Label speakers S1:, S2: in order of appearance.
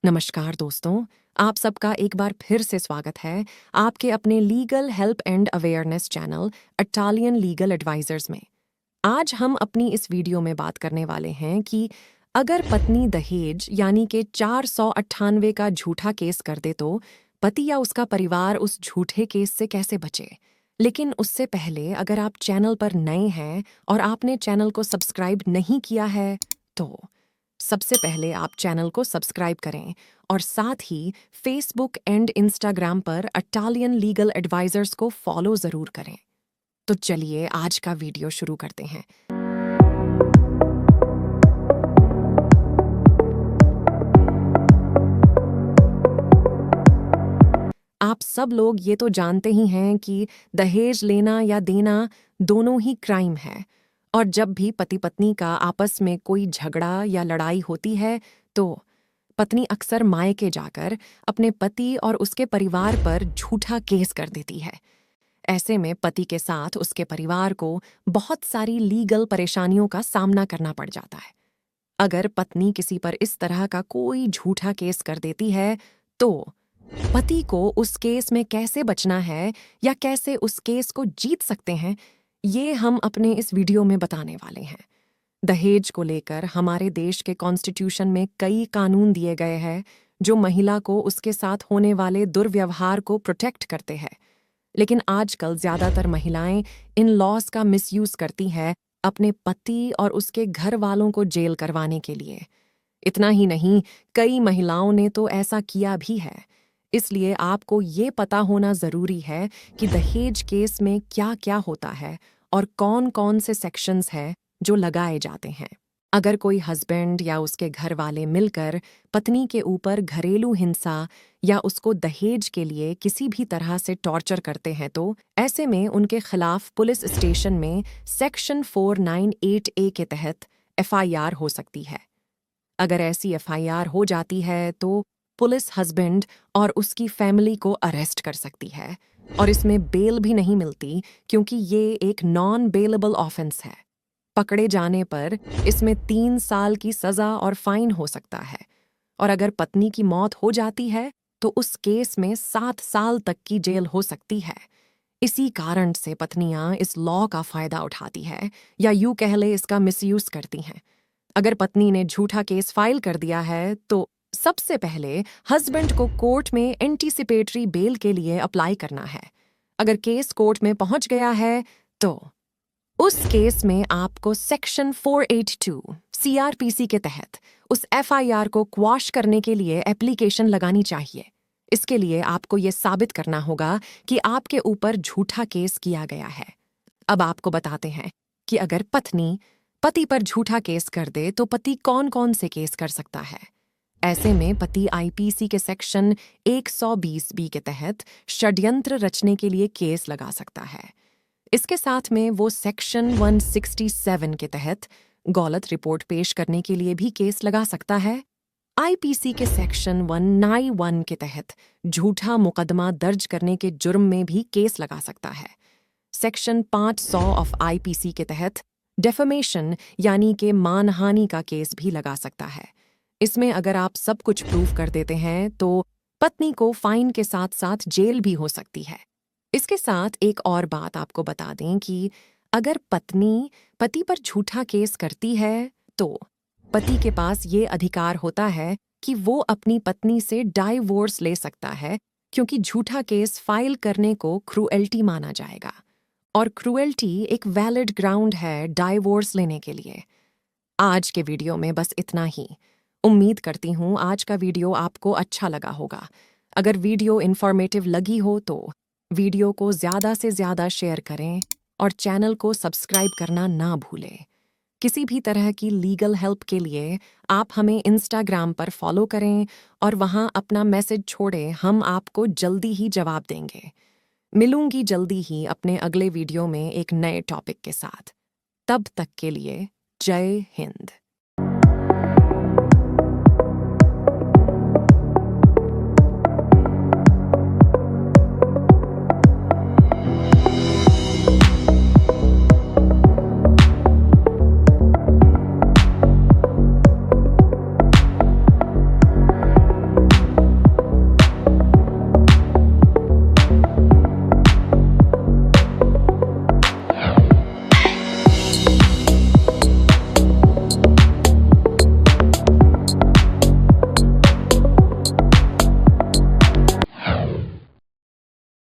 S1: नमस्कार दोस्तों, आप सबका एक बार फिर से स्वागत है आपके अपने legal help and awareness channel Italian legal advisers में। आज हम अपनी इस वीडियो में बात करने वाले हैं कि अगर पत्नी दहेज यानी कि 498 का झूठा केस कर दे तो पति या उसका परिवार उस झूठे केस से कैसे बचे। लेकिन उससे पहले अगर आप चैनल पर नए हैं और आपने चैनल को सब्सक्राइब नहीं किया है तो सबसे पहले आप चैनल को सब्सक्राइब करें और साथ ही फेसबुक एंड इंस्टाग्राम पर इटालियन लीगल एडवाइजर्स को फॉलो ज़रूर करें। तो चलिए आज का वीडियो शुरू करते हैं। आप सब लोग ये तो जानते ही हैं कि दहेज लेना या देना दोनों ही क्राइम है, और जब भी पति पत्नी का आपस में कोई झगड़ा या लड़ाई होती है तो पत्नी अक्सर मायके जाकर अपने पति और उसके परिवार पर झूठा केस कर देती है। ऐसे में पति के साथ उसके परिवार को बहुत सारी लीगल परेशानियों का सामना करना पड़ जाता है। अगर पत्नी किसी पर इस तरह का कोई झूठा केस कर देती है तो पति को उस केस में कैसे बचना है या कैसे उस केस को जीत सकते हैं, ये हम अपने इस वीडियो में बताने वाले हैं। दहेज को लेकर हमारे देश के कॉन्स्टिट्यूशन में कई कानून दिए गए हैं जो महिला को उसके साथ होने वाले दुर्व्यवहार को प्रोटेक्ट करते हैं। लेकिन आजकल ज्यादातर महिलाएं इन लॉज का मिसयूज करती हैं अपने पति और उसके घर वालों को जेल करवाने के लिए। इतना ही नहीं, कई महिलाओं ने तो ऐसा किया भी है। इसलिए आपको ये पता होना ज़रूरी है कि दहेज केस में क्या क्या होता है और कौन कौन से सेक्शंस हैं जो लगाए जाते हैं। अगर कोई हस्बैंड या उसके घर वाले मिलकर पत्नी के ऊपर घरेलू हिंसा या उसको दहेज के लिए किसी भी तरह से टॉर्चर करते हैं तो ऐसे में उनके खिलाफ पुलिस स्टेशन में सेक्शन 498A के तहत FIR हो सकती है। अगर ऐसी FIR हो जाती है तो पुलिस हस्बैंड और उसकी फैमिली को अरेस्ट कर सकती है, और इसमें बेल भी नहीं मिलती क्योंकि ये एक नॉन बेलेबल ऑफेंस है। पकड़े जाने पर इसमें 3 साल की सज़ा और फाइन हो सकता है, और अगर पत्नी की मौत हो जाती है तो उस केस में 7 साल तक की जेल हो सकती है। इसी कारण से पत्नियां इस लॉ का फ़ायदा उठाती है या यूँ कह ले इसका मिसयूज़ करती हैं। अगर पत्नी ने झूठा केस फाइल कर दिया है तो सबसे पहले हस्बैंड को कोर्ट में एंटीसिपेटरी बेल के लिए अप्लाई करना है। अगर केस कोर्ट में पहुंच गया है तो उस केस में आपको सेक्शन 482 CRPC के तहत उस FIR को क्वाश करने के लिए एप्लीकेशन लगानी चाहिए। इसके लिए आपको ये साबित करना होगा कि आपके ऊपर झूठा केस किया गया है। अब आपको बताते हैं कि अगर पत्नी पति पर झूठा केस कर दे तो पति कौन कौन से केस कर सकता है। ऐसे में पति IPC के सेक्शन 120B के तहत षड्यंत्र रचने के लिए केस लगा सकता है। इसके साथ में वो सेक्शन 167 के तहत गलत रिपोर्ट पेश करने के लिए भी केस लगा सकता है। IPC के सेक्शन 191 के तहत झूठा मुकदमा दर्ज करने के जुर्म में भी केस लगा सकता है। सेक्शन 500 ऑफ IPC के तहत डेफेमेशन यानी कि मानहानि का केस भी लगा सकता है। इसमें अगर आप सब कुछ प्रूव कर देते हैं तो पत्नी को फाइन के साथ साथ जेल भी हो सकती है। इसके साथ एक और बात आपको बता दें कि अगर पत्नी पति पर झूठा केस करती है तो पति के पास ये अधिकार होता है कि वो अपनी पत्नी से डाइवोर्स ले सकता है, क्योंकि झूठा केस फाइल करने को क्रूएल्टी माना जाएगा, और क्रूएल्टी एक वैलिड ग्राउंड है डाइवोर्स लेने के लिए। आज के वीडियो में बस इतना ही। उम्मीद करती हूँ आज का वीडियो आपको अच्छा लगा होगा। अगर वीडियो इन्फॉर्मेटिव लगी हो तो वीडियो को ज़्यादा से ज़्यादा शेयर करें और चैनल को सब्सक्राइब करना ना भूलें। किसी भी तरह की लीगल हेल्प के लिए आप हमें इंस्टाग्राम पर फॉलो करें और वहाँ अपना मैसेज छोड़ें, हम आपको जल्दी ही जवाब देंगे। मिलूंगी जल्दी ही अपने अगले वीडियो में एक नए टॉपिक के साथ। तब तक के लिए जय हिंद।